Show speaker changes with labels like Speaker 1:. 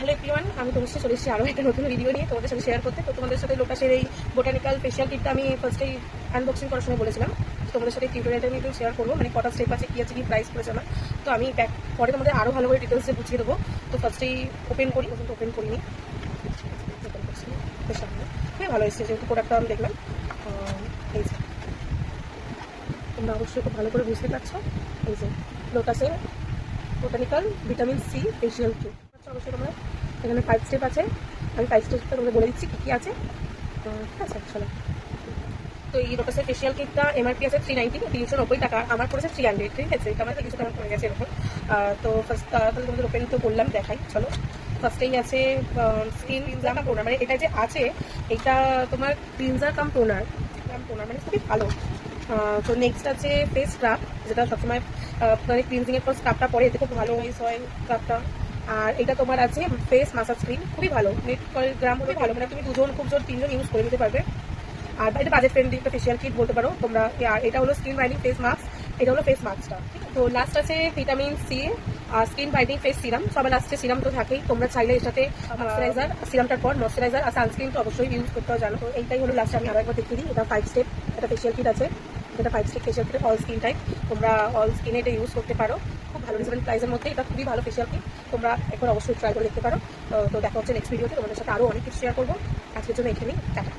Speaker 1: Hello everyone, আমি তোমার সাথে চলে এসেছি আরও একটা নতুন ভিডিও নিয়ে তোমাদের সাথে শেয়ার করতে। তো তোমাদের সাথে লোটাসের এই বোটানিক্যাল ফেশিয়াল কিটটা আমি ফার্স্টেই আনবক্সিং করার সময় বলেছিলাম তোমাদের সাথে টিউটোরিয়ালটা আমি একটু শেয়ার করবো, মানে কটা স্টেপ আছে, কী আছে, কী প্রাইস পড়েছে আমার। তো আমি ব্যাক পরে তোমাদের আরও ভালো করে ডিটেলসে বুঝিয়ে দেবো। তো ফার্স্টেই ওপেন করি, পর্যন্ত ওপেন করিনি, ওপেন করছি বেশ সামনে। খুবই ভালো এসেছে, যেহেতু প্রোডাক্টটা আমি দেখলাম। এই যে তোমরা অবশ্যই খুব ভালো করে বুঝতে পারছো, এই যে লোটাসের botanical vitamin C facial kit. অবশ্যই তোমরা এখানে 5 স্টেপ আছে, আমি 5 স্টেপটা তোমাদের বলে দিচ্ছি কী কী আছে। ঠিক আছে, চলো। তো এই লোটাসের ফেশিয়াল কিটটা এমআরপি আছে 390 টাকা, আমার পড়েছে 300। ঠিক আছে, এটা আমার কিছু টাকা পড়ে গেছে এরকম। তো ফার্স্ট তাহলে তোমাদের ওপেন তো করলাম, দেখাই চলো। ফার্স্টেই আছে স্কিন ক্লিনজার কাম টোনার, মানে এটা যে আছে এটা তোমার ক্লিনজার কাম টোনার মানে খুবই ভালো। তো নেক্সট আছে ফেস স্ক্রাব, যেটা সবসময় মানে ক্লিনজিংয়ের পর স্ক্রাবটা পরে, এতে খুব ভালো ইউজ হয় স্ক্রাবটা। আর এটা তোমার আছে ফেস মাসাজ ক্রিম, খুবই ভালো, নেট গ্রাম খুবই ভালো, মানে তুমি দুজন খুব জোর 3 জন ইউজ করে নিতে পারবে। আর এটা বাজেট ফ্রেন্ডলি একটা ফেশিয়াল কিট বলতে পারো তোমরা। আর এটা হলো স্কিন ব্রাইটনিং ফেস মাস্ক, এটা হলো ফেস মাস্কটা। তো লাস্ট আছে vitamin C skin brightening face serum. সবার লাস্টে সিরাম তো থাকেই, তোমরা চাইলে এর সাথে ময়শ্চারাইজার, সিরামটার পর ময়শ্চারাইজার আর সানস্ক্রিন তো অবশ্যই ইউজ করতে জানো। তো এইটাই হলো লাস্টে আমি আরো একবার দেখিয়ে দিই। এটা 5 স্টেপ একটা ফেশিয়াল কিট আছে, এটা 5 step facial kit, all skin type, তোমরা অল স্কিনে এটা ইউজ করতে পারো। খুব ভালো রিজনেবল প্রাইসের মধ্যে এটা খুবই ভালো ফেশিয়াল কিট, তোমরা একবার অবশ্যই ট্রাই করে দেখতে পারো। তো দেখা হচ্ছে নেক্সট ভিডিওতে, তোমাদের সাথে আরও অনেক কিছু শেয়ার করবো। আজকের জন্য এখানেই টাটা।